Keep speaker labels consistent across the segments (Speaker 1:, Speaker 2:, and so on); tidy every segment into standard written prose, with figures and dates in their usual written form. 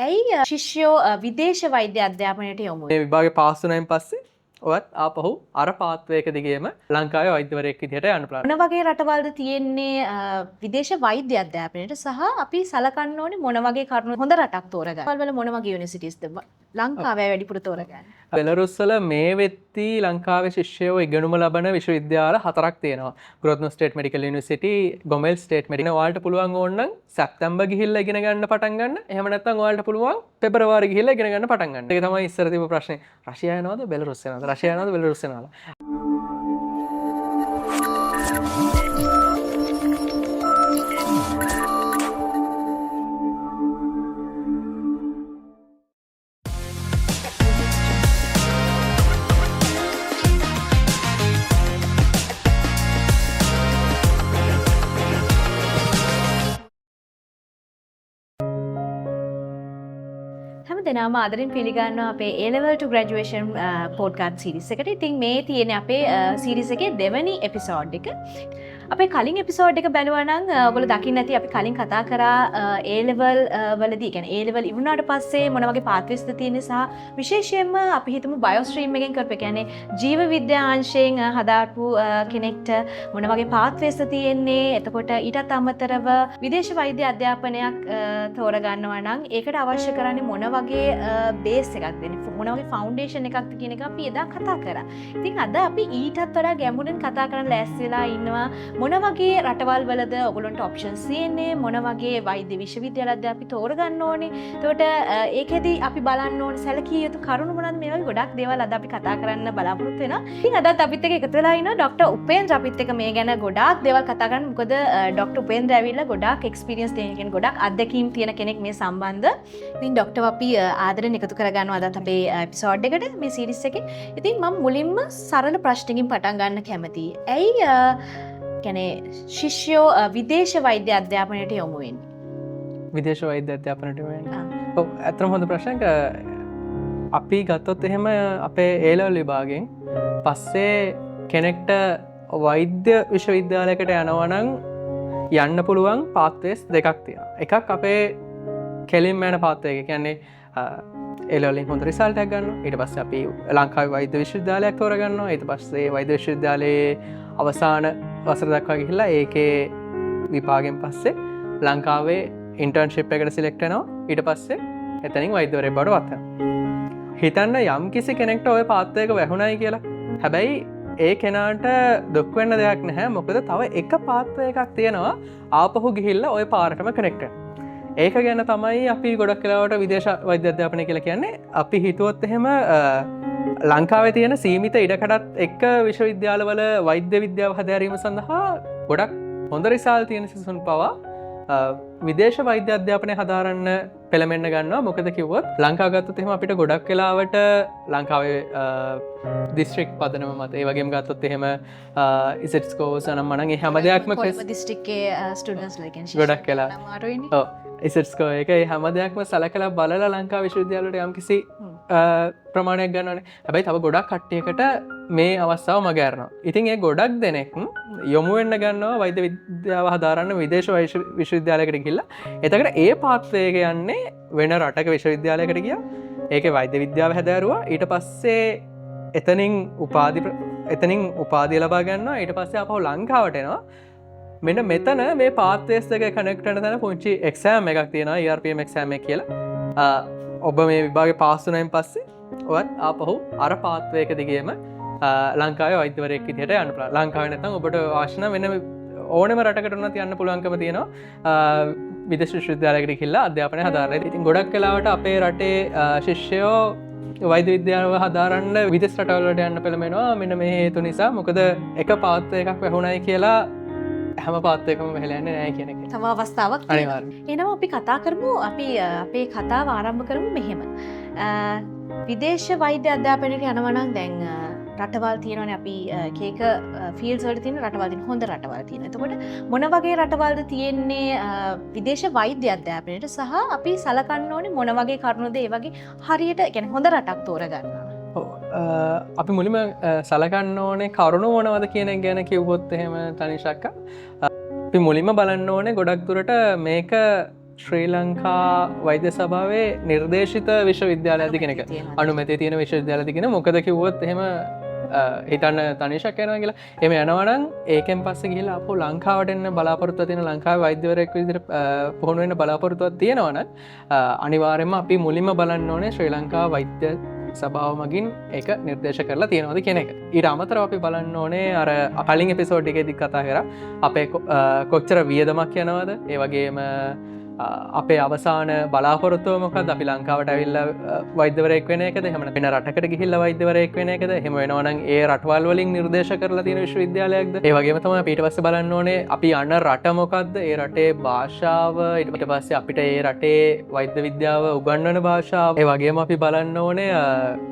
Speaker 1: ඇයි ශිෂ්‍යෝ විදේශ වෛද්‍ය අධ්‍යාපනයට යොමු
Speaker 2: මේ විභාගේ පාස් වුණායින් පස්සේ ඔයත් ආපහු අර පාත්වයක දිගේම ලංකාවේ වෛද්‍යවරයෙක් විදිහට යන්න පුළුවන්.
Speaker 1: මොන වගේ රටවල්ද තියෙන්නේ විදේශ වෛද්‍ය අධ්‍යාපනයට සහ අපි සලකන්න ඕනේ මොන වගේ කරුණු හොඳ රටක් තෝරගන්න. වල මොන වගේ යුනිවර්සිටිස්ද ලංකාවේ වැඩිපුර තෝරගන්නේ?
Speaker 2: බෙලරුස් වල මේ වෙත්ති ලංකාවේ ශිෂ්‍යයෝ ඉගෙනුම ලබන විශ්වවිද්‍යාල 4ක් තියෙනවා. Grodno state medical university, Gomel state medical. ඔයාලට පුළුවන් ඕනනම් සැප්තැම්බර් ගිහිල්ලා ඉගෙන ගන්න පටන් ගන්න. එහෙම නැත්නම් ඔයාලට පුළුවන් පෙබරවාරි ගිහිල්ලා ඉගෙන ගන්න පටන් ගන්න. ඒක තමයි ඉස්සර තිබ්බ ප්‍රශ්නේ. රෂ්‍යා යනවද බෙලරුස් යනවද? රෂ්‍යා යනවද බෙලරුස් යනවද?
Speaker 1: හැම දෙනාම ආදරෙන් පිළිගන්නවා අපේ A level to graduation podcast series එකට. ඉතින් මේ තියෙන අපේ series එකේ දෙවෙනි episode එක. අපේ කලින් episode එක බැලුවා නම් ඔයගොල්ලෝ දකින්න ඇති අපි කලින් කතා කරා A level වලදී කියන්නේ A level ඉවුණාට පස්සේ මොන වගේ pathwaysද තියෙන්නේ සහ විශේෂයෙන්ම අපි හිතමු bio stream එකෙන් කරපේ කියන්නේ ජීව විද්‍යාංශයෙන් හදාපු කෙනෙක්ට මොන වගේ pathwaysද තියෙන්නේ. එතකොට ඊටත් අමතරව විදේශ වෛද්‍ය අධ්‍යාපනයක් තෝරගන්නවා නම් ඒකට අවශ්‍ය කරන්නේ මොන වගේ බේස් එකක් දෙන්නේ මොන වගේ ෆවුන්ඩේෂන් එකක්ද කියන එක අපි එදා කතා කරා. ඉතින් අද අපි ඊටත් වඩා ගැඹුරින් කතා කරන්න ලෑස්ති වෙලා ඉන්නවා. මොන වගේ රටවල් වලද ඔයගොල්ලන්ට ඔප්ෂන්ස් තියෙන්නේ මොන වගේ වෛද්‍ය විශ්වවිද්‍යාලයක්ද අපි තෝරගන්න ඕනේ. එතකොට ඒකෙදි අපි බලන්න ඕනේ සැලකිය යුතු කරුණු මොනවද මේ වගේ ගොඩක් දේවල් අද අපි කතා කරන්න බලාපොරොත්තු වෙනවා. ඉතින් අදත් අපිත් එක්ක එකතු වෙලා ඉන්නවා ડોક્ટર උපේන්ද්‍ර අපිත් එක්ක මේ ගැන ගොඩාක් දේවල් කතා කරන්න. මොකද ડોક્ટર උපේන්ද්‍ර ඇවිල්ලා ගොඩාක් එක්ස්පීරියන්ස් තියෙන කෙනෙක් ගොඩාක් අත්දැකීම් තියෙන කෙනෙක් මේ සම්බන්ධ. ඉතින් ડોક્ટર අපි ආදරෙන් එකතු කරගන්නවා අදත් අපේ එපිසෝඩ් එකට මේ සීරීස් එකේ. ඉතින් මම මුලින්ම සරල ප්‍රශ්නකින් පටන් ගන්න කැමතියි. ඇයි කියන්නේ ශිෂ්‍යෝ විදේශ වෛද්‍ය අධ්‍යාපනයට යොමු වෙන්නේ?
Speaker 2: විදේශ වෛද්‍ය අධ්‍යාපනයට යොමු වෙන්නේ. ඔව් අතරම හොඳ ප්‍රශ්නයක්. අපි ගත්තොත් එහෙම අපේ A level විභාගයෙන් පස්සේ කෙනෙක්ට වෛද්‍ය විශ්වවිද්‍යාලයකට යනවා නම් යන්න පුළුවන් pathways දෙකක් තියෙනවා. එකක් අපේ කෙලින්ම යන pathway එක. කියන්නේ A level වලින් හොඳ රිසල්ට් එකක් ගන්නවා. ඊට පස්සේ අපි ලංකාවේ වෛද්‍ය විශ්වවිද්‍යාලයක් තෝරගන්නවා. ඊට පස්සේ වෛද්‍ය විශ්වවිද්‍යාලයේ අවසාන වසර දක්වා ගිහිල්ලා ඒකේ විභාගයෙන් පස්සේ ලංකාවේ ඉන්ටර්න්ෂිප් එකට සිලෙක්ට් වෙනවා. ඊට පස්සේ එතනින් වෛද්‍යවරයෙක් බවට පත් වෙනවා. හිතන්න යම් කිසි කෙනෙක්ට ওই පාත් එක වැහුණයි කියලා. හැබැයි ඒ කෙනාට දුක් වෙන්න දෙයක් නැහැ. මොකද තව එක පාත් එකක් තියෙනවා ආපහු ගිහිල්ලා ওই පාරටම කනෙක්ට් වෙන්න. ඒක ගැන තමයි අපි ගොඩක් වෙලාවට විදේශ වෛද්‍ය අධ්‍යාපනය කියලා කියන්නේ. අපි හිතුවොත් එහෙම ලංකාවේ තියෙන සීමිත ඉඩකඩත් එක්ක විශ්වවිද්‍යාලවල වෛද්‍ය විද්‍යාව හැදෑරීම සඳහා ගොඩක් හොඳ රිසාල් තියෙන සිසුන් පවා විදේශ වෛද්‍ය අධ්‍යාපනය හදාරන්න පෙළමෙන්න ගන්නවා. මොකද කිව්වොත් ලංකාව ගත්තොත් එහෙම අපිට ගොඩක් වෙලාවට ලංකාවේ දිස්ත්‍රික් පදනම මත ඒ වගේම ගත්තොත් එහෙම ඉසෙට් ස්කෝර්ස් නම් මනම් ඒ හැම දෙයක්ම
Speaker 1: දිස්ත්‍රික්කයේ ස්ටුඩන්ට්ස්ලා කියන්නේ
Speaker 2: ගොඩක් වෙලා ඔව් ඉසෙට් ස්කෝර් එක ඒ හැම දෙයක්ම සලකලා බලලා ලංකාව විශ්වවිද්‍යාලවලට යම්කිසි ප්‍රමාණයක් ගන්නවනේ. හැබැයි තව ගොඩක් කට්ටියකට මේ අවස්ථාව මගහැරනවා. ඉතින් ඒ ගොඩක් දෙනෙක් යොමු වෙන්න ගන්නවා වෛද්‍ය විද්‍යාව හදාරන්න විදේශ විශ්වවිද්‍යාලයකට ගිහිල්ලා. එතකොට ඒ පාත්වය එක යන්නේ වෙන රටක විශ්වවිද්‍යාලයකට ගියා. ඒකේ වෛද්‍ය විද්‍යාව හැදෑරුවා. ඊට පස්සේ එතනින් උපාධිය ලබා ගන්නවා. ඊට පස්සේ ආපහු ලංකාවට එනවා. මෙන්න මෙතන මේ පාත්වේස් එක කනෙක්ට් වෙන තැන පුංචි එක්සෑම් එකක් තියෙනවා. ERPM එක්සෑම් එක කියලා. ඔබ මේ විභාගේ පාස් වුණායින් පස්සේ ඔයත් ආපහු අර පාත්වය එක දිගේම ලංකාවේ වෛද්‍යවරයෙක් විදිහට යන්න පුළුවන්. ලංකාවේ නැත්නම් ඔබට අවශ්‍ය නම් වෙන ඕනෙම රටකට උනත් යන්න පුළුවන්කම තියෙනවා. විදේශ විශ්වවිද්‍යාලයකට ගිහිල්ලා අධ්‍යාපනය හදාරන්න. ඉතින් ගොඩක් වෙලාවට අපේ රටේ ශිෂ්‍යයෝ වෛද්‍ය විද්‍යාව හදාරන්න විදේශ රටවලට යන්න පෙළඹෙනවා. මෙන්න මේ හේතු නිසා. මොකද එක පාත්වය එකක් වැහුණයි කියලා හැම පාත් එකම වෙහලා යන්නේ නැහැ කියන එක.
Speaker 1: තව අවස්ථාවක් තියෙනවා. එහෙනම් අපි කතා කරමු අපේ කතාව ආරම්භ කරමු මෙහෙම. විදේශ වෛද්‍ය අධ්‍යාපනයට යනවා නම් දැන් රටවල් තියෙනවානේ අපි එක ෆීල්ඩ්ස් වල තියෙන රටවල් තියෙන හොඳ රටවල් තියෙනවා. එතකොට මොන වගේ රටවල්ද තියෙන්නේ විදේශ වෛද්‍ය අධ්‍යාපනයට සහ අපි සලකන්න ඕනේ මොන වගේ කරුණුද ඒ වගේ හරියට කියන්නේ හොඳ රටක් තෝරගන්න.
Speaker 2: අපි මුලින්ම සලකන්න ඕනේ කරුණු මොනවද කියන එක ගැන කිව්වොත් එහෙම තනිෂක්ක අපි මුලින්ම බලන්න ඕනේ ගොඩක් දුරට මේක ශ්‍රී ලංකා වෛද්‍ය සභාවේ නිර්දේශිත විශ්වවිද්‍යාලයද කෙනෙක අනුමැති තියෙන විශ්වවිද්‍යාලද කෙන මොකද කිව්වොත් එහෙම හිතන්න තනිශක් යනවා කියලා එම යනවනම් ඒකෙන් පස්සේ ගිහිල්ලා අපෝ ලංකාවට එන්න බලාපොරොත්තුව තියෙන ලංකාවේ වෛද්‍යවරයෙක් විදිහට පුහුණු වෙන්න බලාපොරොත්තුවක් තියෙනවනම් අනිවාර්යයෙන්ම අපි මුලින්ම බලන්න ඕනේ ශ්‍රී ලංකා වෛද්‍ය සභාව මගින් ඒක නිර්දේශ කරලා තියෙනවද කියන එක. ඊට අමතරව අපි බලන්න ඕනේ අර කලින් එපිසෝඩ් එකේදී කතා කරා අපේ කොච්චර වියදමක් යනවද ඒ වගේම අපේ අවසාන බලාපොරොත්තුව මොකක්ද අපි ලංකාවට ඇවිල්ලා වෛද්‍යවරයෙක් වෙන එකද එහෙම නැත්නම් වෙන රටකට ගිහිල්ලා වෛද්‍යවරයෙක් වෙන එකද එහෙම වෙනවා නම් ඒ රටවල් වලින් නිර්දේශ කරලා තියෙන විශ්වවිද්‍යාලයක්ද ඒ වගේම තමයි අපි ඊට පස්සේ බලන්න ඕනේ අපි යන රට මොකක්ද ඒ රටේ භාෂාව ඊට පස්සේ අපිට ඒ රටේ වෛද්‍ය විද්‍යාව උගන්වන භාෂාව ඒ වගේම අපි බලන්න ඕනේ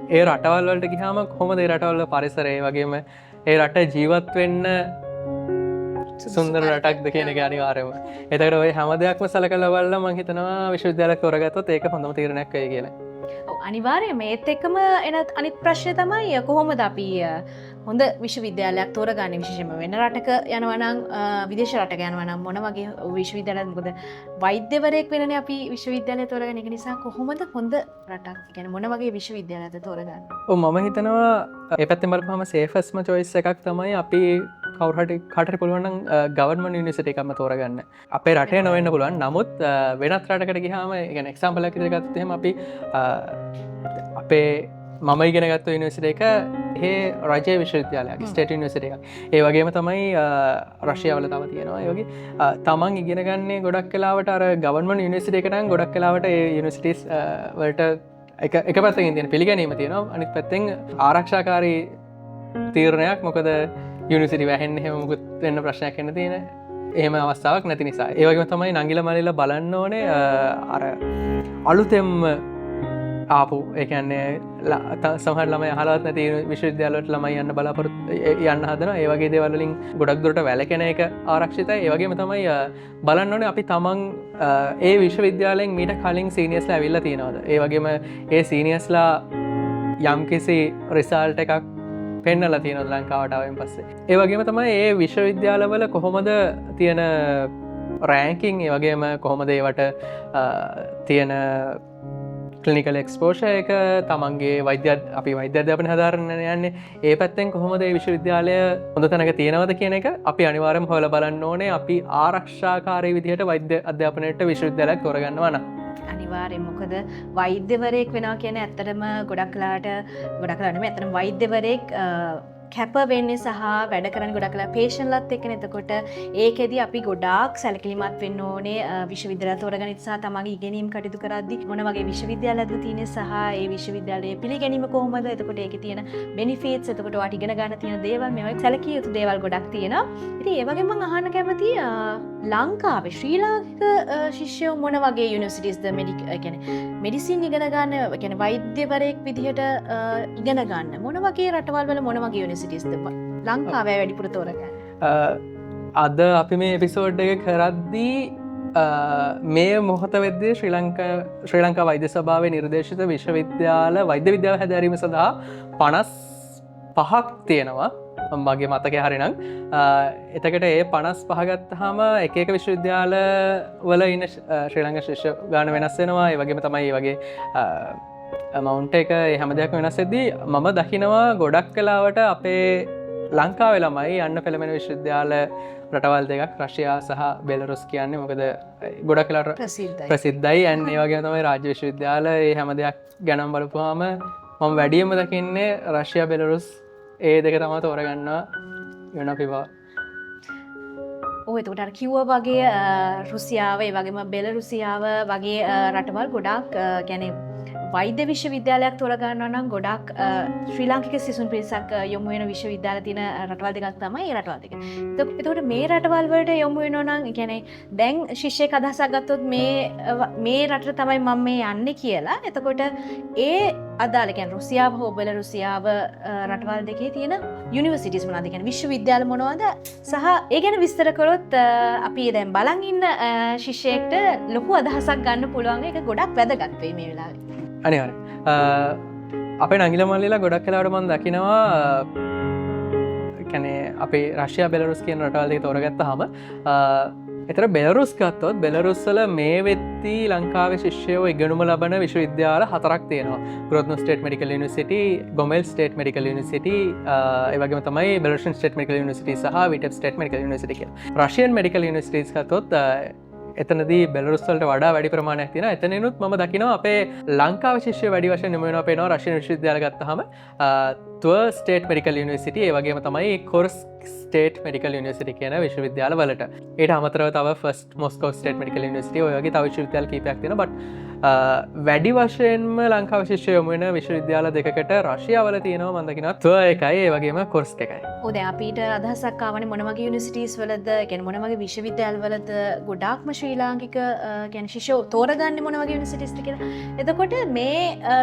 Speaker 2: ඒ රටවල් වලට ගියාම කොහොමද ඒ රටවල පරිසරය ඒ වගේම ඒ රට ජීවත් වෙන්න සුන්දර රටක්ද කියන එක අනිවාර්යම. එතකොට ඔය හැම දෙයක්ම සලකලා බලලා මම හිතනවා විශ්වවිද්‍යාලයක් තෝරගත්තොත් ඒක හොඳම තීරණයක් වෙයි කියලා.
Speaker 1: ඔව් අනිවාර්යයෙන්ම ඒත් එක්කම එන අනිත් ප්‍රශ්නේ තමයි කොහොමද අපි හොඳ විශ්වවිද්‍යාලයක් තෝරගන්නේ විශේෂයෙන්ම වෙන රටක යනවා නම් විදේශ රටක යනවා නම් මොන වගේ විශ්වවිද්‍යාලයක්ද මොකද වෛද්‍යවරයෙක් වෙනනේ අපි විශ්වවිද්‍යාලය තෝරගන්නේ ඒක නිසා කොහොමද හොඳ රටක් කියන්නේ මොන වගේ විශ්වවිද්‍යාලයක්ද තෝරගන්නේ?
Speaker 2: ඔව් මම හිතනවා ඒ පැත්තෙන් බලපුවම සේෆස්ම චොයිස් එකක් තමයි අපි කවුරුහට පුළුවන් ගවර්න්මන්ට් යුනිවර්සිටි එකක්ම තෝරගන්න. අපේ රටේ නොවෙන්න පුළුවන්. නමුත් වෙනත් රටකට ගියාම يعني එක්සැම්පල් එකක් විදිහට ගත්තොත් එහෙම අපි අපේ මම ඉගෙන ගත්ත යුනිවර්සිටි එක ඒ රජයේ විශ්වවිද්‍යාලයක් ස්ටේට් යුනිවර්සිටි එකක්. ඒ වගේම තමයි රෂ්‍යාවල තව තියෙනවා. ඒ වගේ තමන් ඉගෙන ගන්නේ ගොඩක් වෙලාවට අර ගවර්න්මන්ට් යුනිවර්සිටි එක නම් ගොඩක් වෙලාවට ඒ යුනිවර්සිටිස් වලට එක පැත්තකින් තියෙන පිළිගැනීම තියෙනවා. අනිත් පැත්තෙන් ආරක්ෂාකාරී තීරණයක් මොකද යුනිවර්සිටි වැහෙන්න එහෙම මුකුත් වෙන්න ප්‍රශ්නයක් එන්න තියෙන එහෙම අවස්ථාවක් නැති නිසා. ඒ වගේම තමයි නංගිල මලිලා බලන්න ඕනේ අර අලුතෙන්ම ආපු ඒ කියන්නේ සමහර ළමයි අහලවත් නැති විශ්වවිද්‍යාලවලට ළමයි යන්න බලාපොරොත්තු යන්න හදනවා. ඒ වගේ දේවල් වලින් ගොඩක් දුරට වැළකෙන එක ආරක්ෂිතයි. ඒ වගේම තමයි බලන්න ඕනේ අපි තමන් ඒ විශ්වවිද්‍යාලයෙන් මීට කලින් සීනියර්ස්ලා ඇවිල්ලා තියෙනවද? ඒ වගේම ඒ සීනියර්ස්ලා යම්කිසි රිසල්ට් එකක් පෙන්නලා තියෙනවා ලංකාවට ආවෙන් පස්සේ. ඒ වගේම තමයි ඒ විශ්වවිද්‍යාලවල කොහොමද තියෙන රෑන්කින් ඒ වගේම කොහොමද ඒවට තියෙන ක්ලිනිකල් එක්ස්පෝෂර් එක තමන්ගේ වෛද්‍ය අපි වෛද්‍ය අධ්‍යාපනය හදාරන්න යන්නේ ඒ පැත්තෙන් කොහොමද මේ විශ්වවිද්‍යාලය හොඳ තැනක තියෙනවද කියන එක අපි අනිවාර්යයෙන්ම හොයලා බලන්න ඕනේ. අපි ආරක්ෂාකාරී විදිහට වෛද්‍ය අධ්‍යාපනයට විශ්වවිද්‍යාලයක් තෝරගන්නවා නම්
Speaker 1: අනිවාර්යෙන් මොකද වෛද්‍යවරයෙක් වෙනවා කියන්නේ ඇත්තටම ගොඩක් වෙලාවට නෙමෙයි ඇත්තටම වෛද්‍යවරයෙක් කැප වෙන්නේ සහ වැඩ කරන්නේ ගොඩක් වෙලා පේෂන්ට්ලත් එක්කනේ. එතකොට ඒකෙදි අපි ගොඩාක් සැලකිලිමත් වෙන්න ඕනේ විශ්වවිද්‍යාලය තෝරගන්න ඉතින් තමන්ගේ ඉගෙනීම් කටයුතු කරද්දී මොන වගේ විශ්වවිද්‍යාලයක්ද තියෙන්නේ සහ ඒ විශ්වවිද්‍යාලයේ පිළිගැනීම කොහොමද? එතකොට ඒකේ තියෙන බෙනිෆිට්ස් එතකොට ඔයාට ඉගෙන ගන්න තියෙන දේවල් මේවා සැලකිය යුතු දේවල් ගොඩක් තියෙනවා. ඉතින් ඒ වගේම මම අහන්න කැමති ලංකාවේ ශ්‍රී ලාංකික ශිෂ්‍යයෝ මොන වගේ යුනිවර්සිටිස්ද මෙඩිසින් ඉගෙන ගන්න කියන්නේ වෛද්‍යවරයෙක් විදිහට ඉගෙන ගන්න මොන වගේ රටවල් වල මොන වගේ යුනිවර්සිටිස්ද ලංකාවේ වැඩිපුර තෝරගන්නේ?
Speaker 2: අද අපි මේ එපිසෝඩ් එක කරද්දී මේ මොහොත වෙද්දී ශ්‍රී ලංකා වෛද්‍ය සභාවේ නිර්දේශිත විශ්වවිද්‍යාල වෛද්‍ය විද්‍යාව හැදෑරීම සඳහා 55ක් තියෙනවා. මගේ මතකය හරිනම් එතකට ඒ 55 ගත්තාම එක එක විශ්වවිද්‍යාල වල ඉන්න ශ්‍රී ලංකා ශිෂ්‍ය ගාන වෙනස් වෙනවා. ඒ වගේම තමයි මේ වගේ amount එක හැම දෙයක්ම වෙනස් වෙද්දී මම දකිනවා ගොඩක් වෙලාවට අපේ ලංකාවේ ළමයි යන්න පෙළඹෙන විශ්වවිද්‍යාල රටවල් දෙකක් රෂ්‍යා සහ බෙලරුස් කියන්නේ මොකද ගොඩක් වෙලාවට ප්‍රසිද්ධයි. and ඒ වගේම තමයි රාජ්‍ය විශ්වවිද්‍යාල ඒ හැම දෙයක් ගැන බලපුවාම මම වැඩියෙන්ම දකින්නේ රෂ්‍යා බෙලරුස් ඒ දෙක තමයි තෝරගන්නවා වෙන පිවා.
Speaker 1: ඔය එතකොට අර කිව්වා වගේ රුසියාව ඒ වගේම බෙලරුසියාව වගේ රටවල් ගොඩාක් කියන්නේ වෛද්‍ය විශ්වවිද්‍යාලයක් තෝරගන්නවා නම් ගොඩක් ශ්‍රී ලාංකික සිසුන් පිරිසක් යොමු වෙන විශ්වවිද්‍යාල තියෙන රටවල් දෙකක් තමයි ඒ රටවල් දෙක. එතකොට මේ රටවල් වලට යොමු වෙනවා නම් කියන්නේ දැන් ශිෂ්‍යෙක් අදහසක් ගත්තොත් මේ රටට තමයි මම මේ යන්නේ කියලා. එතකොට ඒ අදාළ කියන්නේ රුසියාව හෝ බෙලරුසියාව රටවල් දෙකේ තියෙන යුනිවර්සිටිස් මොනවද කියන්නේ විශ්වවිද්‍යාල මොනවද සහ ඒ ගැන විස්තර කරොත් අපි දැන් බලන් ඉන්න ශිෂ්‍යයෙක්ට ලොකු අදහසක් ගන්න පුළුවන්. ඒක ගොඩක් වැදගත් වෙයි මේ වෙලාවේ.
Speaker 2: අනිවාර්යෙන්. අපේ නංගිල මල්ලිලා ගොඩක් වෙලාවට මම දකිනවා කියන්නේ අපේ රෂ්‍යා බෙලරුස් කියන රටවල් දෙක තෝරගත්තාම එතර බෙලරුස් ගත්තොත් බෙලරුස්සල මේ වෙත්ති ලංකාවේ ශිෂ්‍යයෝ ඉගෙනුම ලබන විශ්වවිද්‍යාල 4ක් තියෙනවා. Grodno state medical university, Gomel state medical university, ඒ වගේම තමයි බෙලරුසියන් ස්ටේට් මෙඩිකල් යුනිවර්සිටි සහ විටෙබ් ස්ටේට් මෙඩිකල් යුනිවර්සිටි කියලා. රෂියන් මෙඩිකල් යුනිවර්සිටිස් ගත්තොත් එතනදී බෙලරුස්වලට වඩා වැඩි ප්‍රමාණයක් තියෙනවා. එතනිනුත් මම දකිනවා අපේ ලංකාවේ ශිෂ්‍ය වැඩි වශයෙන් නිම වෙනවා පේනවා රෂියන් විශ්වවිද්‍යාල ගත්තාම තුව ස්ටේට් මෙඩිකල් යුනිවර්සිටි ඒ වගේම තමයි කොර්ස් ස්ටේට් මෙඩිකල් යුනිවර්සිටි කියන විශ්වවිද්‍යාල වලට. ඊට අමතරව තව ෆස්ට් මොස්කෝ ස්ටේට් මෙඩිකල් යුනිවර්සිටි ඔය වගේ තව විශ්වවිද්‍යාල කීපයක් තියෙනවා. බට් වැඩි වශයෙන්ම ලංකාවේ ශිෂ්‍ය යොමු වෙන විශ්වවිද්‍යාල දෙකකට රෂියාවල තියෙනවා මම දකිනවා තුව එකයි ඒ වගේම කොර්ස් එකයි.
Speaker 1: ඔව් දැන් අපිට අදහසක් ආවනේ මොන වගේ යුනිවර්සිටිස් වලද කියන්නේ මොන වගේ විශ්වවිද්‍යාල වලද ගොඩාක්ම ශ්‍රී ලාංකික කියන්නේ ශිෂ්‍යෝ තෝරගන්නේ මොන වගේ යුනිවර්සිටිස්ද කියලා. එතකොට මේ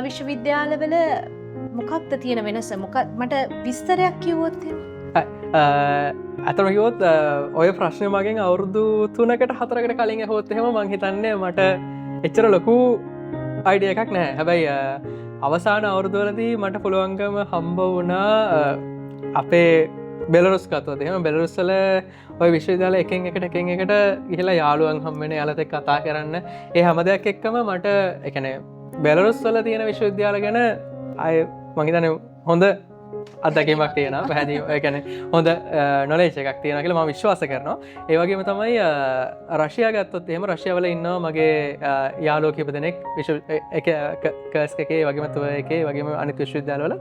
Speaker 1: විශ්වවිද්‍යාලවල මොකක්ද තියෙන වෙනස? මට විස්තරයක් කිව්වොත්
Speaker 2: ඇතම කිවොත් ඔය ප්‍රශ්නය මගෙන් අවුරුදු 3කට 4කට කලින් හොත් එහෙම මං හිතන්නේ මට එච්චර ලොකු අයිඩිය එකක් නෑ. හැබැයි අවසාන අවුරුදුවලදී මට පුළුවන්කම හම්බ වුණා අපේ බෙලරුස් ගත්තොත් එහෙම බෙලරුස්වල ඔය විශ්වවිද්‍යාල එකෙන් එකට ගිහිලා යාළුවන් හම්බෙන යාළුවත් එක්ක කතා කරන්න ඒ හැම දෙයක් එක්කම මට ඒ කියන්නේ බෙලරුස්වල තියෙන විශ්වවිද්‍යාල ගැන අය මං හිතන්නේ හොඳ අත්දැකීමක් තියෙනවා. පැහැදිලිව ඒ කියන්නේ හොඳ නොලෙජ් එකක් තියෙනවා කියලා මම විශ්වාස කරනවා. ඒ වගේම තමයි රෂියා ගත්තොත් එහෙම රෂියාවල ඉන්නවා මගේ යාළුවෝ කීප දෙනෙක් කර්ස් එකේ වගේම තුව එකේ වගේම අනිත් විශ්වවිද්‍යාලවල.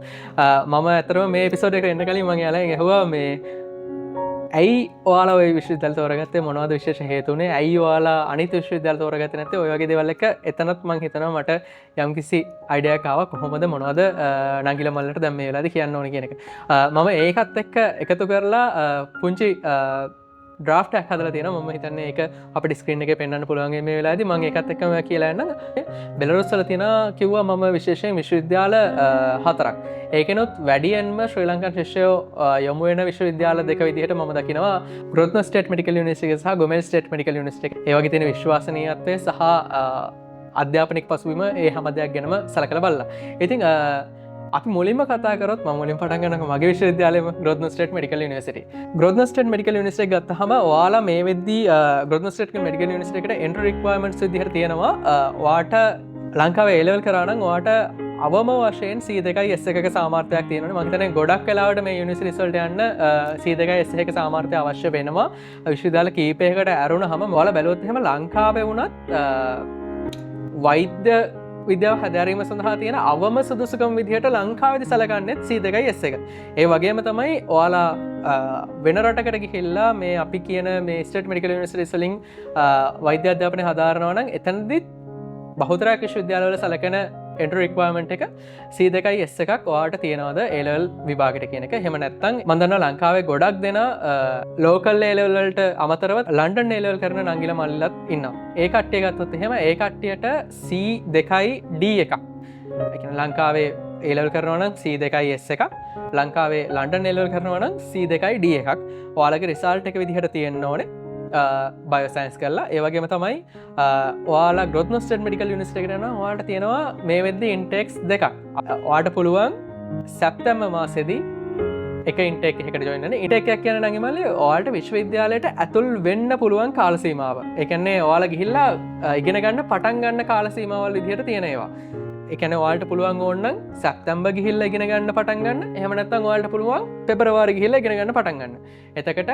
Speaker 2: මම ඇත්තටම මේ එපිසෝඩ් එකට එන්න කලින් මම යාළුවෙන් ඇහුවා මේ ඇයි ඔයාලා ඔය විශ්වවිද්‍යාල තෝරගත්තේ මොනවද විශේෂ හේතුනේ? ඇයි ඔයාලා අනිත් විශ්වවිද්‍යාල තෝරගත්තේ නැත්තේ? ඔය වගේ දේවල් එක එතනත් මම හිතනවා මට යම්කිසි අයිඩියාවක් ආවා කොහොමද මොනවද නංගිල මල්ලට දැන් මේ වෙලාවේදී කියන්න ඕනේ කියන එක. මම ඒකත් එක්ක එකතු කරලා පුංචි ඩ්‍රාෆ්ට් එකක් හදලා තියෙනවා. මම හිතන්නේ ඒක අපිට ස්ක්‍රීන් එකේ පෙන්වන්න පුළුවන් මේ වෙලාවේදී මම ඒකත් එක්කම කියලා යන්නම්. බෙලරුස් වල තියෙන කිව්වා මම විශේෂයෙන් විශ්වවිද්‍යාල 4ක්. ඒකෙනුත් වැඩියෙන්ම ශ්‍රී ලංකන් ශිෂ්‍යයෝ යොමු වෙන විශ්වවිද්‍යාල දෙක විදිහට මම දකිනවා ග්‍රොත්නෝ ස්ටේට් මෙඩිකල් යුනිවර්සිටි සහ ගොමෙල් ස්ටේට් මෙඩිකල් යුනිවර්සිටි. ඒ වගේ තියෙන විශ්වාසනීයත්වය සහ අධ්‍යාපනික පසුබිම ඒ හැම දෙයක් ගැනම සලකලා බලලා. ඉතින් අපි මුලින්ම කතා කරොත් මම මුලින් පටන් ගන්නකො මගේ විශ්වවිද්‍යාලයම Grodno state medical university. Grodno state medical university ගත්තාම ඔයාලා මේ වෙද්දී ග්‍රොත්නෝ ස්ටේට් මෙඩිකල් යුනිවර්සිටි එකට එන්ට්‍රි රික්වයර්මන්ට්ස් විදිහට තියෙනවා. ඔයාට ලංකාවේ A level කරා නම් ඔයාට අවම වශයෙන් C2යි S1ක සාමාර්ථයක් තියෙනවනේ. මම හිතන්නේ ගොඩක් වෙලාවට මේ යුනිවර්සිටිස් වලට යන්න C2යි S1ක සාමාර්ථය අවශ්‍ය වෙනවා. විශ්වවිද්‍යාල කීපයකට ඇරුණාම ඔයාලා බැලුවොත් එහෙම ලංකාවේ වුණත් වෛද්‍ය විද්‍යාව හැදෑරීම සඳහා තියෙන අවම සුදුසුකම් විදිහට ලංකාවේදී සැලකන්නේත් C2යි S1. ඒ වගේම තමයි ඔයාලා වෙන රටකට ගිහිල්ලා මේ අපි කියන මේ ස්ටේට් මෙඩිකල් යුනිවර්සිටිස් වලින් වෛද්‍ය අධ්‍යාපනය හදාරනවා නම් එතනදිත් බහුතරයක් විශ්වවිද්‍යාලවල සැලකෙන එන්ට්‍රි රික්වයර්මන්ට් එක C2යි S1ක් ඔයාලට තියනවාද A level විභාගයට කියන එක. එහෙම නැත්නම් මම දන්නවා ලංකාවේ ගොඩක් දෙනා ලෝකල් A level වලට අමතරව ලන්ඩන් A level කරන නංගිල මල්ලිලත් ඉන්නවා. ඒ කට්ටිය ගත්තොත් එහෙම ඒ කට්ටියට C2යි D එකක්. ඒ කියන්නේ ලංකාවේ A level කරනවා නම් C2යි S1ක්. ලංකාවේ ලන්ඩන් A level කරනවා නම් C2යි D එකක්. ඔයාලගේ රිසල්ට් එක විදිහට තියෙන්න ඕනේ. බයෝසයින්ස් කරලා. ඒ වගේම තමයි ඔයාලා ග්‍රොත්නෝ ස්ටේට් මෙඩිකල් යුනිවර්සිටි එකට යනවා. ඔයාලට තියෙනවා මේ වෙද්දී ඉන්ටේක්ස් දෙකක්. ඔයාලට පුළුවන් සැප්තැම්බර් මාසෙදී එක ඉන්ටේක් එකකට ජොයින් වෙන්න. ඉන්ටේක් එකක් කියන නම් එමල්ලි ඔයාලට විශ්වවිද්‍යාලයට ඇතුල් වෙන්න පුළුවන් කාල සීමාව. ඒ කියන්නේ ඔයාලා ගිහිල්ලා ඉගෙන ගන්න පටන් ගන්න කාල සීමාවල් විදිහට තියෙන ඒවා. ඒ කියන්නේ ඔයාලට පුළුවන් ඕනනම් සැප්තැම්බර් ගිහිල්ලා ඉගෙන ගන්න පටන් ගන්න. එහෙම නැත්නම් ඔයාලට පුළුවන් පෙබරවාරි ගිහිල්ලා ඉගෙන ගන්න පටන් ගන්න. එතකොට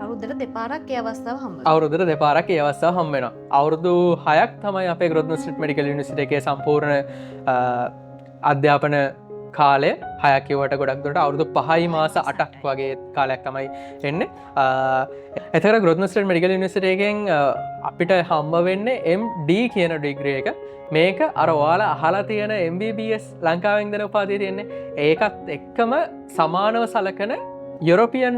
Speaker 1: අවුරුද්දට දෙපාරක් ඒ අවස්ථාව හම්බ වෙනවා.
Speaker 2: අවුරුද්දට දෙපාරක් ඒ අවස්ථාව හම්බ වෙනවා. අවුරුදු 6ක් තමයි අපේ ග්‍රොත්නෝ ස්ටේට් මෙඩිකල් යුනිවර්සිටි එකේ සම්පූර්ණ අධ්‍යාපන කාලය. 6ක් කියවට ගොඩක් දුරට අවුරුදු 5යි මාස 8ක් වගේ කාලයක් තමයි එන්නේ. එතකොට ග්‍රොත්නෝ ස්ටේට් මෙඩිකල් යුනිවර්සිටි එකෙන් අපිට හම්බ වෙන්නේ MD කියන ඩිග්‍රී එක. මේක අර ඔයාලා අහලා තියෙන MBBS ලංකාවෙන් දෙන උපාධිය තියෙන්නේ. ඒකත් එක්කම සමානව සලකන යුරෝපියන්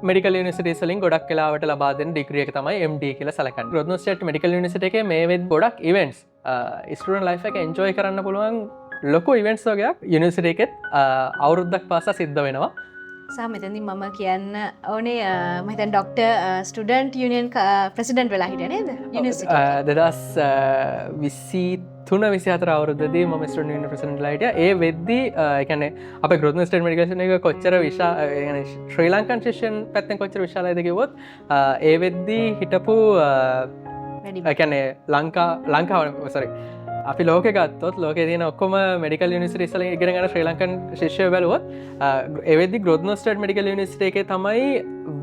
Speaker 2: මෙඩිකල් යුනිවර්සිටිස් වලින් ගොඩක් වෙලාවට ලබා දෙන ඩිග්‍රී එක තමයි MD කියලා සලකන්නේ. ග්‍රොත්නෝ ස්ටේට් මෙඩිකල් යුනිවර්සිටි එකේ මේ වෙද්දී ගොඩක් ඉවෙන්ට්ස් ස්ටුඩන්ට් ලයිෆ් එක එන්ජොයි කරන්න පුළුවන් ලොකු ඉවෙන්ට්ස් වගේක් යුනිවර්සිටි එකෙත් අවුරුද්දක් පාසා සිද්ධ වෙනවා.
Speaker 1: සහ මෙතනදී මම කියන්න ඕනේ මම හිතන්නේ ඩොක්ටර් ස්ටුඩන්ට් යුනියන් ප්‍රෙසිඩන්ට් වෙලා හිටියේ නේද යුනිවර්සිටි
Speaker 2: 2023 23-24 අවුරුද්දදී මම ස්ටුඩන්ට් යුනියන් ප්‍රෙසිඩන්ට්ලා හිටියා. ඒ වෙද්දී කියන්නේ අපේ ග්‍රෝත් ස්ටේට් මෙඩිකේෂන් එක කොච්චර විශාල ශ්‍රී ලංකන් ශිෂ්‍යයන් පැත්තෙන් කොච්චර විශාලයිද කිව්වොත් ඒ වෙද්දී හිටපු කියන්නේ ලංකාව සොරි අපි ලෝක ගත්තොත් ලෝක තියන ඔක්කොම මෙඩිකල් යුනිවර්සිටි ඉස්සරහින් ඉගෙන ගන්න ශ්‍රී ලංකන් ශිෂ්‍යයෝ බැලුවොත් ඒ වෙද්දී ග්‍රෝත් ස්ටේට් මෙඩිකල් යුනිවර්සිටි එකේ තමයි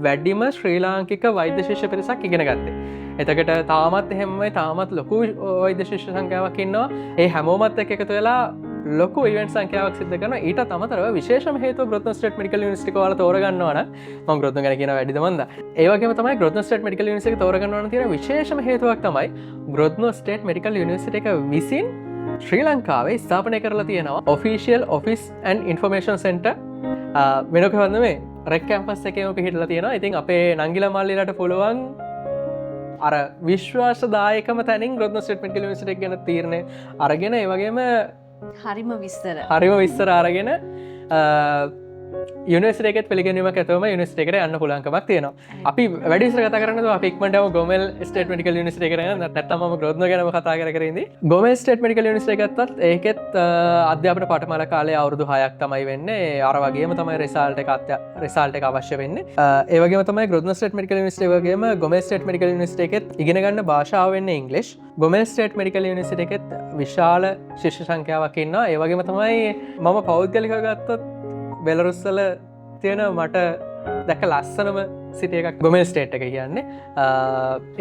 Speaker 2: වැඩිම ශ්‍රී ලාංකික වෛද්‍ය ශිෂ්‍ය පිරිසක් ඉගෙන ගත්තේ. එතකට තාමත් එහෙමයි තාමත් ලොකු වෛද්‍ය ශිෂ්‍ය සංඛ්‍යාවක් ඉන්නවා. ඒ හැමෝමත් එක්ක එකතු වෙලා ලොකු ඉවෙන්ට් සංඛ්‍යාවක් සිද්ධ කරනවා. ඊට අමතරව විශේෂම හේතුව ග්‍රෝත් ස්ටේට් මෙඩිකල් යුනිවර්සිටි එක ඔයාලා තෝරගන්නවා නම් මම ග්‍රෝත් ගැන කියන වැඩිද මන්ද. ඒ වගේම තමයි ග්‍රෝත් ස්ටේට් මෙඩිකල් යුනිවර්සිටි එක තෝරගන්නවා නම් තියෙන විශේෂම හේතුවක් තමයි ග්‍රෝත් ස්ටේට් මෙඩිකල් යුනිවර්සිටි එක විසින් ශ්‍රී ලංකාවේ ස්ථාපනය කරලා තියෙනවා official office and information centre වෙන කොහෙන්ද මේ රෙක් කැම්පස් එකේම පිහිටලා තියෙනවා. ඉතින් අපේ නංගිලා මල්ලිලාට පුළුවන් අර විශ්වාසදායකම තැනින් ග්‍රෝත් ස්ටේට් මෙඩිකල් යුනිවර්සිටි එක ගැන තීරණය අරගෙන ඒ වගේම
Speaker 1: හරිම විස්තර
Speaker 2: අරගෙන යුනිවර්සිටි එකත් පිළිගැනීමක් ඇතුවම යුනිවර්සිටි එකට යන්න පුළුවන්කමක් තියෙනවා. අපි වැඩි විස්තර කතා කරන්නේ අපි ඉක්මනට යමු ගෝමෙල් ස්ටේට් මෙඩිකල් යුනිවර්සිටි එකට යන්න. නැත්නම් මම ග්‍රෝත්නෝ ගැනම කතා කර ඉඳි. ගෝමෙල් ස්ටේට් මෙඩිකල් යුනිවර්සිටි එකත් ඒකෙත් අධ්‍යාපන පාඨමාලා කාලය අවුරුදු 6ක් තමයි වෙන්නේ. අර වගේම තමයි රිසල්ට් එක අවශ්‍ය වෙන්නේ. ඒ වගේම තමයි ග්‍රෝත්නෝ ස්ටේට් මෙඩිකල් යුනිවර්සිටි වගේම ගෝමෙල් ස්ටේට් මෙඩිකල් යුනිවර්සිටි එකෙත් ඉගෙන ගන්න භාෂාව වෙන්නේ ඉංග්‍රීසි. ගෝමෙල් ස්ටේට් මෙඩිකල් යුනිවර්සිටි එකෙත් විශාල ශිෂ්‍ය සංඛ්‍යාවක් ඉන්නවා. ඒ වගේම තමයි මම පෞද්ගලිකව ගත්තොත් බෙලරුස්වල තියෙන මට දැක ලස්සනම සිටිය එකක් ගොමෙල් ස්ටේට් එක කියන්නේ.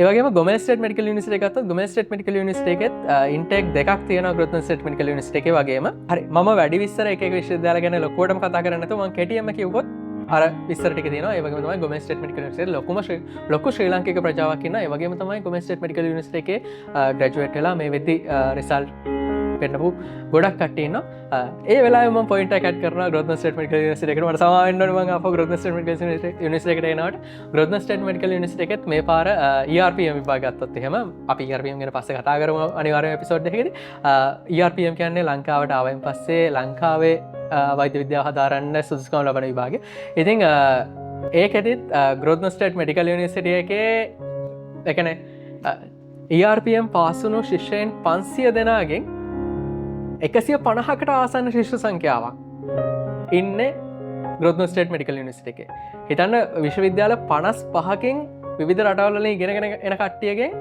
Speaker 2: ඒවගේ ගොමෙල් ස්ටේට් මෙඩිකල් යුනිවර්සිටි එකත් ගොමෙල් ස්ටේට් මෙඩිකල් යුනිවර්සිටි එකෙත් ඉන්ටේක් දෙකක් තියෙනවා ග්‍රෝත් ස්ටේට් මෙඩිකල් යුනිවර්සිටි එකේ වගේම. හරි මම වැඩි විස්තර එක විශ්වවිද්‍යාල ගැන ලොකුවටම කතා කරන්නේ නැතුව මම කෙටියෙන්ම කිව්වොත් අර විස්තර ටික තියෙනවා. ඒ වගේම තමයි ගොමෙල් ස්ටේට් මෙඩිකල් යුනිවර්සිටි ලොකු ශ්‍රී ලාංකික ප්‍රජාවක් ඉන්නවා. ඒ වගේම තමයි ගොමෙල් ස්ටේට් මෙඩිකල් යුනිවර්සිටි එකේ ග්‍රැජුවේට් වෙලා මේ වෙද්දි රිසල්ට් පෙන්නපු ගොඩක් කට්ටිය ඉන්නවා. ඒ වෙලාවෙම මම පොයින්ට් එකක් ඇඩ් කරනවා ග්‍රෝත් ස්ටේට් මෙඩිකල් යුනිවර්සිටි එකට. මට සමාව වෙන්න ඕනේ මම ආපහු ග්‍රෝත් ස්ටේට් මෙඩිකල් යුනිවර්සිටි එකට එනකොට ග්‍රෝත් ස්ටේට් මෙඩිකල් යුනිවර්සිටි එකෙත් මේ පාර ERPM විභාගය ගත්තොත් එහෙම අපි ERPM ගැන පස්සේ කතා කරමු අනිවාර්යයෙන්ම එපිසෝඩ් එකකදී. ERPM කියන්නේ ලංකාවට ආවයින් පස්සේ ලංකාවේ වෛද්‍ය විද්‍යාව හදාරන්න සුදුසුකම් ලබන විභාගය. ඉතින් ඒකෙදිත් ග්‍රෝත් ස්ටේට් මෙඩිකල් යුනිවර්සිටි එකේ ඒ කියන්නේ ERPM පාස් වුණු ශිෂ්‍යයන් 500 දෙනාගෙන් 150කට ආසන්න ශිෂ්‍ය සංඛ්‍යාවක් ඉන්න ග්‍රෝත් ස්ටේට් මෙඩිකල් යුනිවර්සිටි එකේ. හිතන්න විශ්වවිද්‍යාල 55කින් විවිධ රටවල් වලින් ඉගෙනගෙන එන කට්ටියගෙන්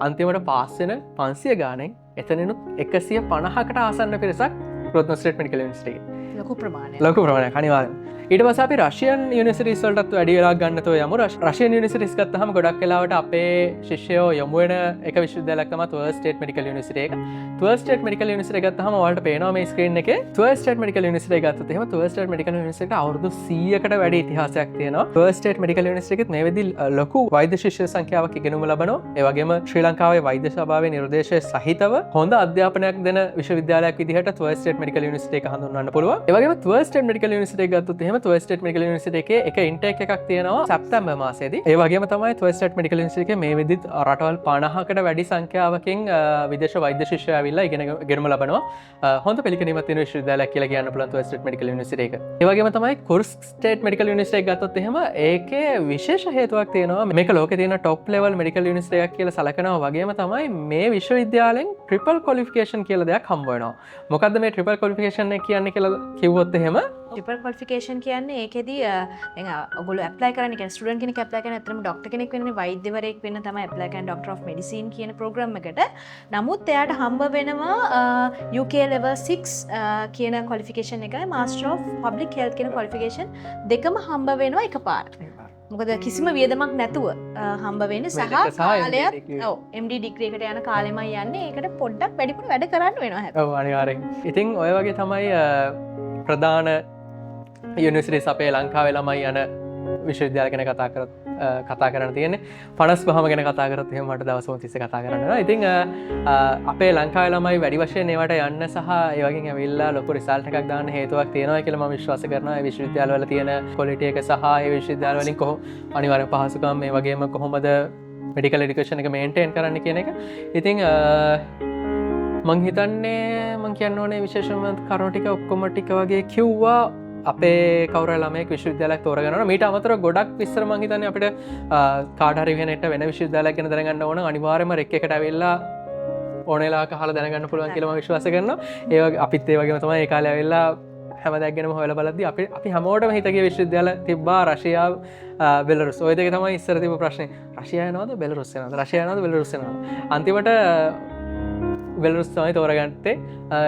Speaker 2: අන්තිමට පාස් වෙන 500 ගානෙන් එතනිනුත් 150කට ආසන්න පිරිසක් ග්‍රෝත් ස්ටේට් මෙඩිකල් යුනිවර්සිටි එකේ. ලොකු ප්‍රමාණයක් අනිවාර්යෙන්. ඊට පස්සේ අපි රෂියන් යුනිවර්සිටිස් වලටත් වැඩි වෙලාවක් ගන්නතෝ යමු. රෂියන් යුනිවර්සිටිස් ගත්තාම ගොඩක් වෙලාවට අපේ ශිෂ්‍යයෝ යොමු වෙන එක විශ්වවිද්‍යාලයක් තමයි ට්වර්ස් ස්ටේට් මෙඩිකල් යුනිවර්සිටි එක. ට්වර්ස් ස්ටේට් මෙඩිකල් යුනිවර්සිටි එක ගත්තාම ඔයාලට පේනවා මේ ස්ක්‍රීන් එකේ ට්වර්ස් ස්ටේට් මෙඩිකල් යුනිවර්සිටි එක ගත්තොත් එහෙම ට්වර්ස් ස්ටේට් මෙඩිකල් යුනිවර්සිටි එකට අවුරුදු 100කට වැඩි ඉතිහාසයක් තියෙනවා. ට්වර්ස් ස්ටේට් මෙඩිකල් යුනිවර්සිටි එකෙත් මේ වෙද්දි ලොකු වෛද්‍ය ශිෂ්‍ය සංඛ්‍යාවක් ඉගෙනුම ලබනවා. ඒ වගේම ශ්‍රී ලංකාවේ වෛද්‍ය සභාවේ නිර්දේශය සහිතව හොඳ අධ්‍යාපනයක් දෙන විශ්වවිද්‍යාලයක් විදිහට ට්වර්ස් ස්ටේට් මෙඩිකල් යුනිවර්සිටි එක හඳුන්වන්න පුළුවන්. ඒ වගේම ට්වර්ස් ස්ටේට් මෙඩිකල් යුනිවර්සිටි එක ගත්තොත් එහෙම ට්වර්ස් ස්ටේට් මෙඩිකල් යුනිවර්සිටි එකේ එක ඉන්ටේක් එකක් තියෙනවා සැප්තැම්බර් මාසයේදී. ඒ වගේම තමයි ට්වර්ස් ස්ටේට් මෙඩිකල් යුනිවර්සිටි එකේ මේ වෙද්දිත් රටවල් 50කට වැඩි සංඛ්‍යාවකින් විදේශ වෛද්‍ය ශිෂ්‍යයෝ ඇවිල්ලා ඉගෙනම ලබනවා. හොඳ පිළිගැනීමක් තියෙන විශ්වවිද්‍යාලයක් කියලා කියන්න පුළුවන් ට්වර්ස් ස්ටේට් මෙඩිකල් යුනිවර්සිටි එක. ඒ වගේම තමයි කුර්ස්ක් ස්ටේට් මෙඩිකල් යුනිවර්සිටි එක ගත්තොත් එහෙම ඒකේ විශේෂ හේතුවක් තියෙනවා. මේක ලෝකේ තියෙන টොප් ලෙවල් මෙඩිකල් යුනිවර්සිටි එකක් කියලා සලකනවා වගේම තමයි මේ විශ්වවිද්‍යාලෙන් ට්‍රිපල් ක්වොලිෆිකේෂන් කියලා දෙයක් හම්බ වෙනවා. මොකද්ද මේ ට්‍රිපල් ක්වොලිෆිකේෂන් එක කියන්නේ කියලා කිව්වොත් එහෙම
Speaker 1: ට්‍රිපල් ක්වොලිෆිකේෂන් කියන්නේ ඒකෙදී දැන් ඔයගොල්ලෝ ඇප්ලයි කරන්නේ කියන්නේ ස්ටුඩන්ට් කෙනෙක් ඇප්ලයි කරන්නේ අතරම ડોක්ටර් කෙනෙක් වෙනනේ වෛද්‍යවරයෙක් වෙන්න තමයි ඇප්ලයි කරන්නේ ડોක්ටර් ඔෆ් මෙඩිසින් කියන ප්‍රෝග්‍රෑම් එකට. නමුත් එයාට හම්බ වෙනවා UK level 6 කියන ක්වොලිෆිකේෂන් එකයි මාස්ටර් ඔෆ් පබ්ලික් හෙල්ත් කියන ක්වොලිෆිකේෂන් දෙකම හම්බ වෙනවා එකපාරට. මොකද කිසිම වියදමක් නැතුව හම්බ වෙන්නේ සහ කාලයක් ඔව් MD ඩිග්‍රී එකට යන කාලෙමයි යන්නේ. ඒකට පොඩ්ඩක් වැඩිපුර වැඩ කරන්න වෙනවා හැබැයි.
Speaker 2: ඔව් අනිවාර්යෙන්. ඉතින් ඔය වගේ තමයි ප්‍රධාන යුනිවර්සිටිස් අපේ ලංකාවේ ළමයි යන විශ්වවිද්‍යාල ගැන කතා කරන්න තියෙන්නේ. 55ම ගැන කතා කරත් එහෙම මට දවස් 30 කතා කරන්න වෙනවා. ඉතින් අපේ ලංකාවේ ළමයි වැඩි වශයෙන් ඒවට යන්න සහ ඒ වගේම ඇවිල්ලා ලොකු රිසල්ට් එකක් දාන්න හේතුවක් තියෙනවා කියලා මම විශ්වාස කරනවා. ඒ විශ්වවිද්‍යාල වල තියෙන ක්වොලිටි එක සහ ඒ විශ්වවිද්‍යාල වලින් අනිවාර්ය පහසුකම් මේ වගේම කොහොමද මෙඩිකල් එඩියුකේෂන් එක මේන්ටේන් කරන්න කියන එක. ඉතින් මං හිතන්නේ මං කියන්න ඕනේ විශේෂම කරුණු ටික ඔක්කොම ටික වගේ කිව්වා. අපේ කවුරු ළමයෙක් විශ්වවිද්‍යාලයක් තෝරගන්නවා. මීට අමතරව ගොඩක් විස්තර මං හිතන්නේ අපිට කාට හරි වෙන විශ්වවිද්‍යාලයක් ගැන දැනගන්න ඕන අනිවාර්යයෙන්ම රෙක් එකට ඇවිල්ලා ඕනෙලා කහලා දැනගන්න පුළුවන් කියලා මම විශ්වාස කරනවා. ඒ වගේ අපිත් ඒ වගේම තමයි ඒ කාලේ ඇවිල්ලා හැම දෙයක් ගැනම හොයලා බලද්දී අපි හැමෝටම හිතගේ විශ්වවිද්‍යාල තිබ්බා රෂියාව බෙලරුස්. ඔය දෙක තමයි ඉස්සර තිබ්බ ප්‍රශ්නේ. රෂියාව යනවද බෙලරුස් යනවද? රෂියාව යනවද බෙලරුස් යනවද? අන්තිමට බෙලරුස් තමයි තෝරගත්තේ.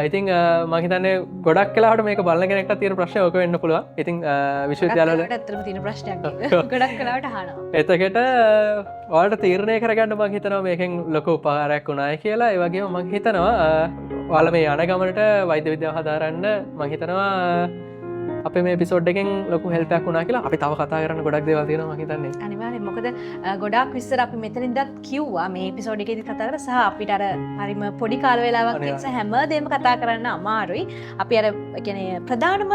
Speaker 2: ඉතින් මම හිතන්නේ ගොඩක් වෙලාවට මේක බලන කෙනෙක්ට තියෙන ප්‍රශ්නේ ඔක වෙන්න පුළුවන්. ඉතින් විශ්වවිද්‍යාලවල
Speaker 1: ඇත්තටම තියෙන ප්‍රශ්නයක් ගොඩක් වෙලාවට අහනවා.
Speaker 2: එතකොට ඔයාලට තීරණය කරගන්න මම හිතනවා මේකෙන් ලොකු උපකාරයක් වුණායි කියලා. ඒ වගේම මම හිතනවා ඔයාලා මේ යන ගමනට වෛද්‍ය විද්‍යාව හදාරන්න මම හිතනවා අපේ මේ එපිසෝඩ් එකෙන් ලොකු හෙල්පයක් වුණා කියලා. අපි තව කතා කරන්න ගොඩක් දේවල් තියෙනවා මම හිතන්නේ.
Speaker 1: අනිවාර්යෙන්. මොකද ගොඩාක් විස්තර අපි මෙතනින්දත් කිව්වා මේ එපිසෝඩ් එකේදී කතා කරලා සහ අපිට අර හරිම පොඩි කාල වේලාවක් නිසා හැමදේම කතා කරන්න අමාරුයි. අපි අර කියන්නේ ප්‍රධානම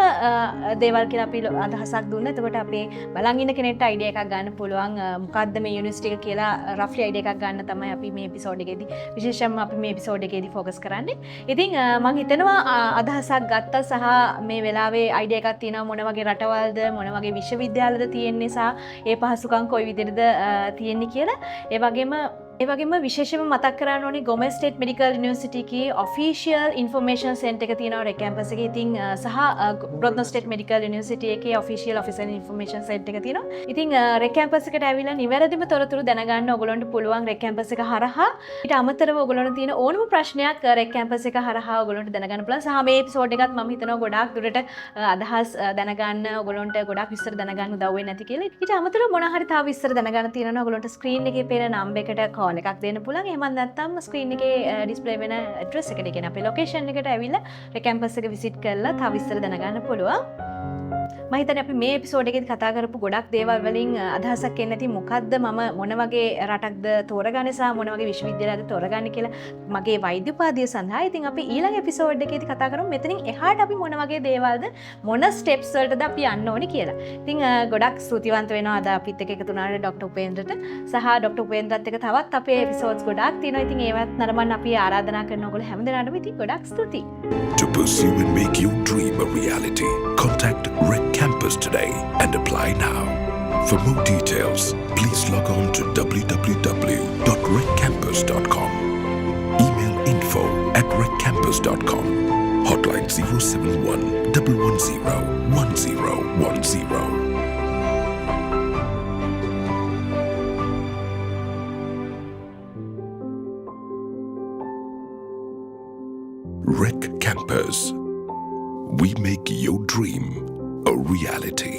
Speaker 1: දේවල් කියලා අපි අදහසක් දුන්නා. එතකොට අපේ බලන් ඉන්න කෙනෙක්ට අයිඩියා එකක් ගන්න පුළුවන් මොකද්ද මේ යුනිවර්සිටි එක කියලා රෆ්ලි අයිඩියා එකක් ගන්න තමයි අපි මේ එපිසෝඩ් එකේදී විශේෂයෙන්ම අපි මේ එපිසෝඩ් එකේදී ફોකස් කරන්නේ. ඉතින් මම හිතනවා අදහසක් ගත්තා සහ මේ වෙලාවේ අයිඩියා එකක් තියෙනවා මොන වගේ රටවල්ද මොන වගේ විශ්වවිද්‍යාලද තියෙන නිසා ඒ පහසුකම් කොයි විදිහටද තියෙන්නේ කියලා. ඒ වගේම විශේෂයෙන්ම මතක් කරන්න ඕනේ ගොමෙස් ස්ටේට් මෙඩිකල් යුනිවර්සිටි එකේ ඔෆිෂියල් ඉන්ෆර්මේෂන් සෙන්ටර් එක තියෙනවා රෙක් කැම්පස් එකේ. ඉතින් සහ බ්‍රොඩ්නෝ ස්ටේට් මෙඩිකල් යුනිවර්සිටි එකේ ඔෆිෂියල් ඔෆිෂල් ඉන්ෆර්මේෂන් සෙන්ටර් එක තියෙනවා. ඉතින් රෙක් කැම්පස් එකට ඇවිල්ලා නිවැරදිම තොරතුරු දැනගන්න ඔයගොල්ලන්ට පුළුවන් රෙක් කැම්පස් එක හරහා. ඊට අමතරව ඔයගොල්ලන්ට තියෙන ඕනම ප්‍රශ්නයක් රෙක් කැම්පස් එක හරහා ඔයගොල්ලන්ට දැනගන්න පුළුවන්. සහ මේ එපිසෝඩ් එකත් මම හිතනවා ගොඩාක් දුරට අදහස් දැනගන්න ඔයගොල්ලන්ට ගොඩාක් විස්තර දැනගන්න උදව් වෙන්නේ නැති කියලා. ඊට අමතරව මොන හරි තව විස්තර දැනගන්න තියෙනවා නම් ඔයගොල්ලන්ට ස්ක්‍රීන් එකේ පේන නම්බර් එකට කෝල් එකක් දෙන්න පුළුවන්. එහෙම නැත්නම් ස්ක්‍රීන් එකේ ඩිස්ප්ලේ වෙන ඇඩ්‍රස් එකට කියන අපේ ලොකේෂන් එකට ඇවිල්ලා රෙක් කැම්පස් එක විසිට් කරලා තව විස්තර දැනගන්න පුළුවන්. මම හිතන්නේ අපි මේ එපිසෝඩ් එකේදී කතා කරපු ගොඩක් දේවල් වලින් අදහසක් එන්නේ නැති මොකද්ද මම මොන වගේ රටක්ද තෝරගන්නේ සහ මොන වගේ විශ්වවිද්‍යාලයක්ද තෝරගන්නේ කියලා මගේ වෛද්‍ය උපාධිය සඳහා. ඉතින් අපි ඊළඟ එපිසෝඩ් එකේදී කතා කරමු මෙතනින් එහාට අපි මොන වගේ දේවල්ද මොන ස්ටෙප්ස් වලටද අපි යන්න ඕනේ කියලා. ඉතින් ගොඩක් ස්තුතිවන්ත වෙනවා අද අපිත් එක්ක එකතු වුණාට ડોક્ટર උපේන්ද්‍රට සහ ડોક્ટર උපේන්ද්‍රත් එක්ක තවත් අපේ එපිසෝඩ්ස් ගොඩක් තියෙනවා. ඉතින් ඒවත් නරඹන්න අපි ආරාධනා කරන ඔයගොල්ලෝ හැමදෙනාටම ඉතින් ගොඩක් ස්තුතියි.
Speaker 3: To pursue and make your dream a reality, contact Rec Campus today and apply now. For more details, please log on to www.reccampus.com. Email info@reccampus.com. Hotline 071 110 1010. Rec Campus. We make your dream a reality.